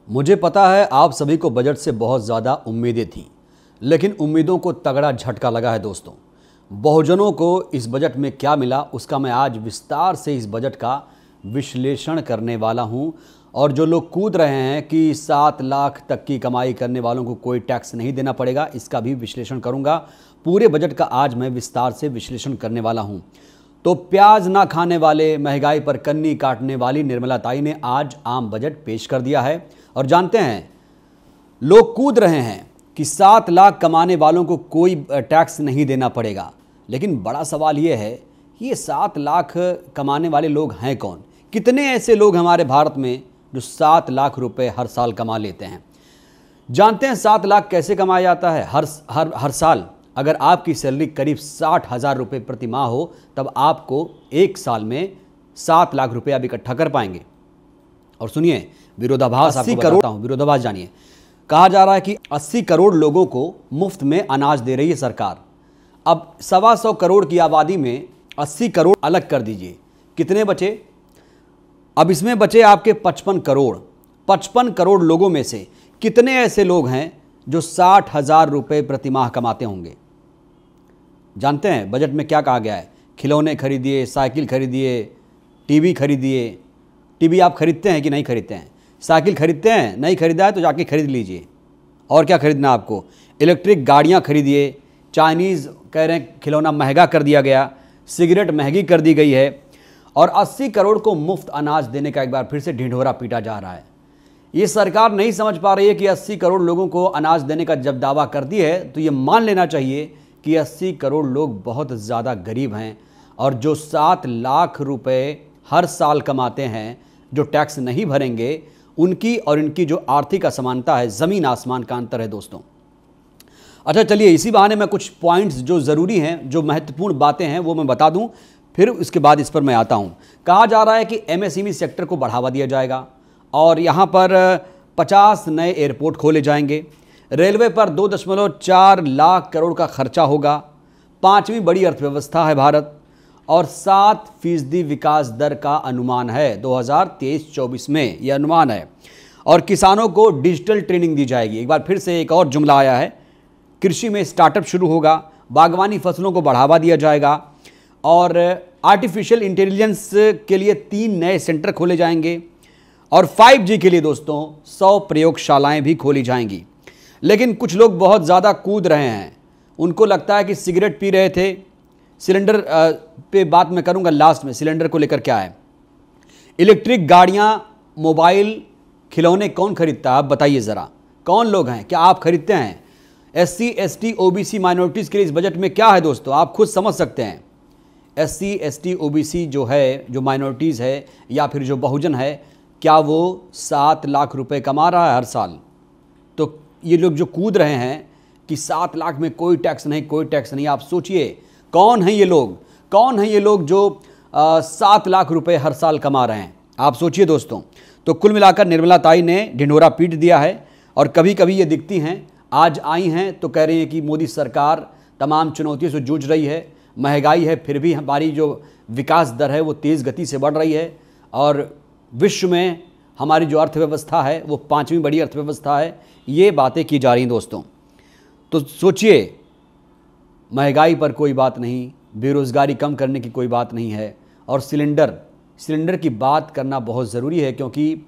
मुझे पता है आप सभी को बजट से बहुत ज़्यादा उम्मीदें थीं, लेकिन उम्मीदों को तगड़ा झटका लगा है दोस्तों। बहुजनों को इस बजट में क्या मिला उसका मैं आज विस्तार से इस बजट का विश्लेषण करने वाला हूं। और जो लोग कूद रहे हैं कि 7 लाख तक की कमाई करने वालों को कोई टैक्स नहीं देना पड़ेगा, इसका भी विश्लेषण करूंगा। पूरे बजट का आज मैं विस्तार से विश्लेषण करने वाला हूं। तो प्याज ना खाने वाले, महंगाई पर कन्नी काटने वाली निर्मला ताई ने आज आम बजट पेश कर दिया है। और जानते हैं, लोग कूद रहे हैं कि 7 लाख कमाने वालों को कोई टैक्स नहीं देना पड़ेगा, लेकिन बड़ा सवाल ये है कि ये 7 लाख कमाने वाले लोग हैं कौन? कितने ऐसे लोग हमारे भारत में जो 7 लाख रुपए हर साल कमा लेते हैं? जानते हैं 7 लाख कैसे कमाया जाता है? हर साल अगर आपकी सैलरी करीब 60,000 रुपये प्रति माह हो, तब आपको एक साल में 7 लाख रुपये आप इकट्ठा कर पाएंगे। और सुनिए, विरोधाभास आपको बताता हूं, विरोधाभास जानिए। कहा जा रहा है कि 80 करोड़ लोगों को मुफ्त में अनाज दे रही है सरकार। अब 125 करोड़ की आबादी में 80 करोड़ अलग कर दीजिए, कितने बचे? अब इसमें बचे आपके 55 करोड़। 55 करोड़ लोगों में से कितने ऐसे लोग हैं जो 60,000 रुपये प्रति माह कमाते होंगे? जानते हैं बजट में क्या कहा गया है? खिलौने खरीदिए, साइकिल खरीदिए, टीवी खरीदिए। टीवी आप खरीदते हैं कि नहीं खरीदते हैं? साइकिल खरीदते हैं? नहीं खरीदा है तो जाके खरीद लीजिए। और क्या खरीदना आपको? इलेक्ट्रिक गाड़ियां खरीदिए। चाइनीज़ कह रहे हैं खिलौना महंगा कर दिया गया, सिगरेट महंगी कर दी गई है। और 80 करोड़ को मुफ्त अनाज देने का एक बार फिर से ढिंढोरा पीटा जा रहा है। ये सरकार नहीं समझ पा रही है कि 80 करोड़ लोगों को अनाज देने का जब दावा करती है तो ये मान लेना चाहिए कि 80 करोड़ लोग बहुत ज़्यादा गरीब हैं। और जो 7 लाख रुपए हर साल कमाते हैं, जो टैक्स नहीं भरेंगे, उनकी और इनकी जो आर्थिक असमानता है, ज़मीन आसमान का अंतर है दोस्तों। अच्छा चलिए, इसी बहाने मैं कुछ पॉइंट्स जो ज़रूरी हैं, जो महत्वपूर्ण बातें हैं, वो मैं बता दूं, फिर उसके बाद इस पर मैं आता हूं। कहा जा रहा है कि एमएसएमई सेक्टर को बढ़ावा दिया जाएगा और यहां पर 50 नए एयरपोर्ट खोले जाएंगे। रेलवे पर 2.4 लाख करोड़ का खर्चा होगा। 5वीं बड़ी अर्थव्यवस्था है भारत और 7% विकास दर का अनुमान है 2023-24 में, यह अनुमान है। और किसानों को डिजिटल ट्रेनिंग दी जाएगी। एक बार फिर से एक और जुमला आया है, कृषि में स्टार्टअप शुरू होगा, बागवानी फसलों को बढ़ावा दिया जाएगा और आर्टिफिशियल इंटेलिजेंस के लिए 3 नए सेंटर खोले जाएंगे। और 5G के लिए दोस्तों 100 प्रयोगशालाएं भी खोली जाएंगी। लेकिन कुछ लोग बहुत ज़्यादा कूद रहे हैं। उनको लगता है कि सिगरेट पी रहे थे। सिलेंडर पे बात मैं करूंगा लास्ट में, सिलेंडर को लेकर क्या है। इलेक्ट्रिक गाड़ियां, मोबाइल, खिलौने कौन खरीदता है? आप बताइए ज़रा, कौन लोग हैं? क्या आप खरीदते हैं? SC, ST, OBC माइनॉरिटीज़ के लिए इस बजट में क्या है दोस्तों, आप खुद समझ सकते हैं। SC, ST, OBC जो है, जो माइनॉरिटीज़ है या फिर जो बहुजन है, क्या वो 7 लाख रुपए कमा रहा है हर साल? तो ये लोग जो कूद रहे हैं कि 7 लाख में कोई टैक्स नहीं, कोई टैक्स नहीं, आप सोचिए कौन हैं ये लोग? कौन हैं ये लोग जो 7 लाख रुपए हर साल कमा रहे हैं? आप सोचिए दोस्तों। तो कुल मिलाकर निर्मला ताई ने ढिंढोरा पीट दिया है। और कभी कभी ये दिखती हैं, आज आई हैं तो कह रही हैं कि मोदी सरकार तमाम चुनौतियों से जूझ रही है, महंगाई है, फिर भी हमारी जो विकास दर है वो तेज़ गति से बढ़ रही है और विश्व में हमारी जो अर्थव्यवस्था है वो 5वीं बड़ी अर्थव्यवस्था है। ये बातें की जा रही हैं दोस्तों। तो सोचिए, महंगाई पर कोई बात नहीं, बेरोज़गारी कम करने की कोई बात नहीं है। और सिलेंडर की बात करना बहुत ज़रूरी है, क्योंकि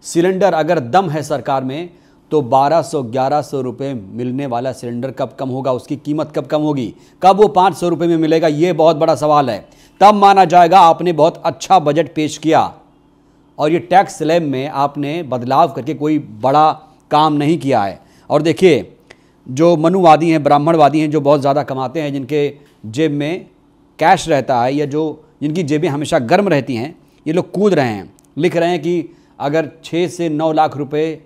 सिलेंडर अगर दम है सरकार में तो 1200-1100 रुपये मिलने वाला सिलेंडर कब कम होगा? उसकी कीमत कब कम होगी? कब वो 500 रुपये में मिलेगा? ये बहुत बड़ा सवाल है। तब माना जाएगा आपने बहुत अच्छा बजट पेश किया। और ये टैक्स स्लैब में आपने बदलाव करके कोई बड़ा काम नहीं किया है। और देखिए, जो मनुवादी हैं, ब्राह्मणवादी हैं, जो बहुत ज़्यादा कमाते हैं, जिनके जेब में कैश रहता है या जो जिनकी जेबें हमेशा गर्म रहती हैं, ये लोग कूद रहे हैं, लिख रहे हैं कि अगर 6 से 9 लाख रुपए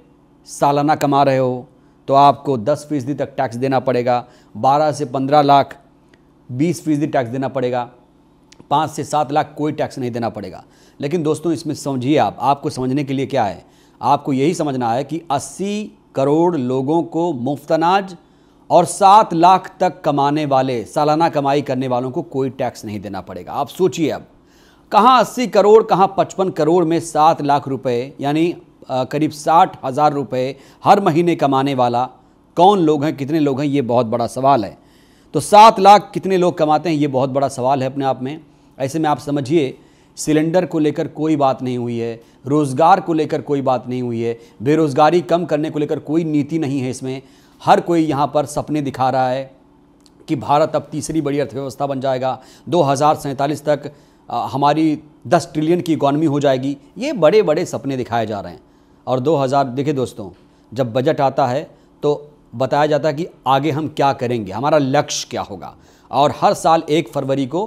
सालाना कमा रहे हो तो आपको 10% तक टैक्स देना पड़ेगा। 12 से 15 लाख 20% टैक्स देना पड़ेगा। 5 से 7 लाख कोई टैक्स नहीं देना पड़ेगा। लेकिन दोस्तों, इसमें समझिए, आपको समझने के लिए क्या है, आपको यही समझना है कि 80 करोड़ लोगों को मुफ्त अनाज और 7 लाख तक कमाने वाले, सालाना कमाई करने वालों को कोई टैक्स नहीं देना पड़ेगा। आप सोचिए, अब कहाँ 80 करोड़, कहाँ 55 करोड़ में 7 लाख रुपए, यानी करीब 60,000 रुपये हर महीने कमाने वाला कौन लोग हैं, कितने लोग हैं, ये बहुत बड़ा सवाल है। तो 7 लाख कितने लोग कमाते हैं, ये बहुत बड़ा सवाल है अपने आप में। ऐसे में आप समझिए सिलेंडर को लेकर कोई बात नहीं हुई है, रोज़गार को लेकर कोई बात नहीं हुई है, बेरोज़गारी कम करने को लेकर कोई नीति नहीं है इसमें। हर कोई यहाँ पर सपने दिखा रहा है कि भारत अब तीसरी बड़ी अर्थव्यवस्था बन जाएगा, 2047 तक हमारी 10 ट्रिलियन की इकॉनमी हो जाएगी। ये बड़े बड़े सपने दिखाए जा रहे हैं। और 2000 देखिए दोस्तों, जब बजट आता है तो बताया जाता है कि आगे हम क्या करेंगे, हमारा लक्ष्य क्या होगा। और हर साल 1 फरवरी को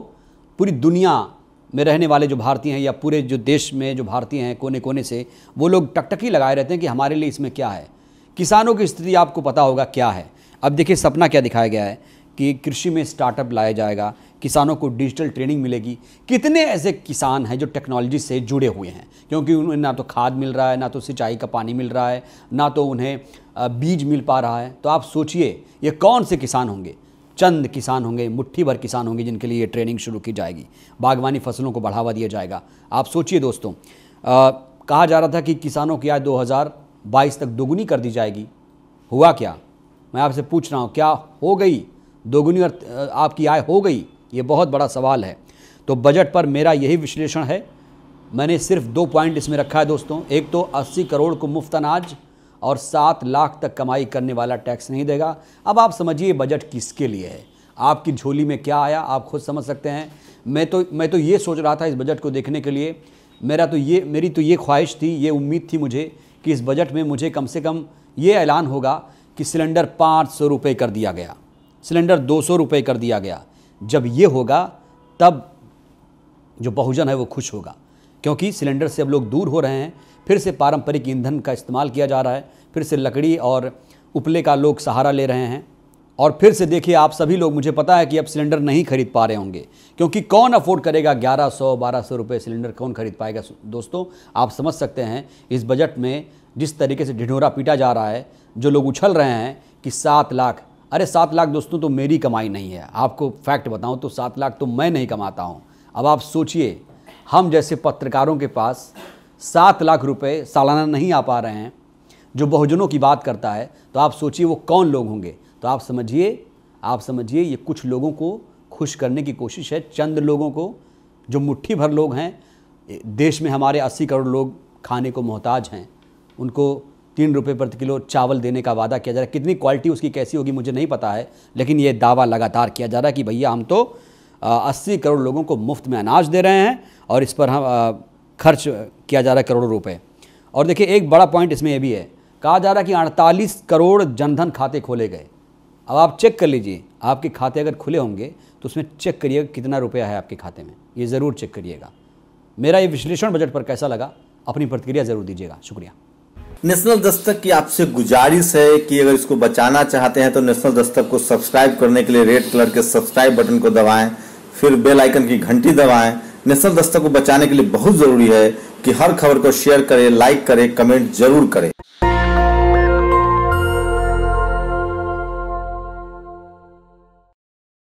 पूरी दुनिया में रहने वाले जो भारतीय हैं या पूरे जो देश में जो भारतीय हैं कोने कोने से, वो लोग टकटकी लगाए रहते हैं कि हमारे लिए इसमें क्या है। किसानों की स्थिति आपको पता होगा क्या है। अब देखिए सपना क्या दिखाया गया है कि कृषि में स्टार्टअप लाया जाएगा, किसानों को डिजिटल ट्रेनिंग मिलेगी। कितने ऐसे किसान हैं जो टेक्नोलॉजी से जुड़े हुए हैं, क्योंकि उन्हें ना तो खाद मिल रहा है, ना तो सिंचाई का पानी मिल रहा है, ना तो उन्हें बीज मिल पा रहा है। तो आप सोचिए ये कौन से किसान होंगे, चंद किसान होंगे, मुट्ठी भर किसान होंगे जिनके लिए ये ट्रेनिंग शुरू की जाएगी। बागवानी फसलों को बढ़ावा दिया जाएगा। आप सोचिए दोस्तों, कहा जा रहा था कि किसानों की आय 2022 तक दोगुनी कर दी जाएगी। हुआ क्या? मैं आपसे पूछ रहा हूँ, क्या हो गई दोगुनी और आपकी आय हो गई? ये बहुत बड़ा सवाल है। तो बजट पर मेरा यही विश्लेषण है। मैंने सिर्फ 2 पॉइंट इसमें रखा है दोस्तों। एक तो 80 करोड़ को मुफ्त अनाज और 7 लाख तक कमाई करने वाला टैक्स नहीं देगा। अब आप समझिए बजट किसके लिए है, आपकी झोली में क्या आया आप खुद समझ सकते हैं। मैं तो ये सोच रहा था इस बजट को देखने के लिए, मेरी तो ये ख्वाहिश थी, ये उम्मीद थी मुझे कि इस बजट में मुझे कम से कम ये ऐलान होगा कि सिलेंडर 500 रुपये कर दिया गया, सिलेंडर 200 रुपये कर दिया गया। जब ये होगा तब जो बहुजन है वो खुश होगा, क्योंकि सिलेंडर से अब लोग दूर हो रहे हैं। फिर से पारंपरिक ईंधन का इस्तेमाल किया जा रहा है, फिर से लकड़ी और उपले का लोग सहारा ले रहे हैं। और फिर से देखिए आप सभी लोग, मुझे पता है कि अब सिलेंडर नहीं खरीद पा रहे होंगे, क्योंकि कौन अफोर्ड करेगा 1100-1200 रुपये सिलेंडर, कौन खरीद पाएगा। दोस्तों आप समझ सकते हैं इस बजट में जिस तरीके से ढिढोरा पीटा जा रहा है, जो लोग उछल रहे हैं कि 7 लाख, अरे 7 लाख दोस्तों तो मेरी कमाई नहीं है। आपको फैक्ट बताऊं तो 7 लाख तो मैं नहीं कमाता हूं। अब आप सोचिए हम जैसे पत्रकारों के पास 7 लाख रुपए सालाना नहीं आ पा रहे हैं, जो बहुजनों की बात करता है, तो आप सोचिए वो कौन लोग होंगे। तो आप समझिए ये कुछ लोगों को खुश करने की कोशिश है, चंद लोगों को, जो मुट्ठी भर लोग हैं। देश में हमारे 80 करोड़ लोग खाने को मोहताज हैं, उनको 3 रुपये प्रति किलो चावल देने का वादा किया जा रहा है। कितनी क्वालिटी उसकी कैसी होगी मुझे नहीं पता है, लेकिन ये दावा लगातार किया जा रहा है कि भैया हम तो 80 करोड़ लोगों को मुफ्त में अनाज दे रहे हैं और इस पर हम खर्च किया जा रहा है करोड़ों रुपए। और देखिए एक बड़ा पॉइंट इसमें यह भी है, कहा जा रहा है कि 48 करोड़ जनधन खाते खोले गए। अब आप चेक कर लीजिए, आपके खाते अगर खुले होंगे तो उसमें चेक करिएगा कितना रुपया है आपके खाते में, ये ज़रूर चेक करिएगा। मेरा ये विश्लेषण बजट पर कैसा लगा, अपनी प्रतिक्रिया ज़रूर दीजिएगा। शुक्रिया। नेशनल दस्तक की आपसे गुजारिश है कि अगर इसको बचाना चाहते हैं तो नेशनल दस्तक को सब्सक्राइब करने के लिए रेड कलर के सब्सक्राइब बटन को दबाएं, फिर बेल आइकन की घंटी दबाएं। नेशनल दस्तक को बचाने के लिए बहुत जरूरी है कि हर खबर को शेयर करें, लाइक करें, कमेंट जरूर करें।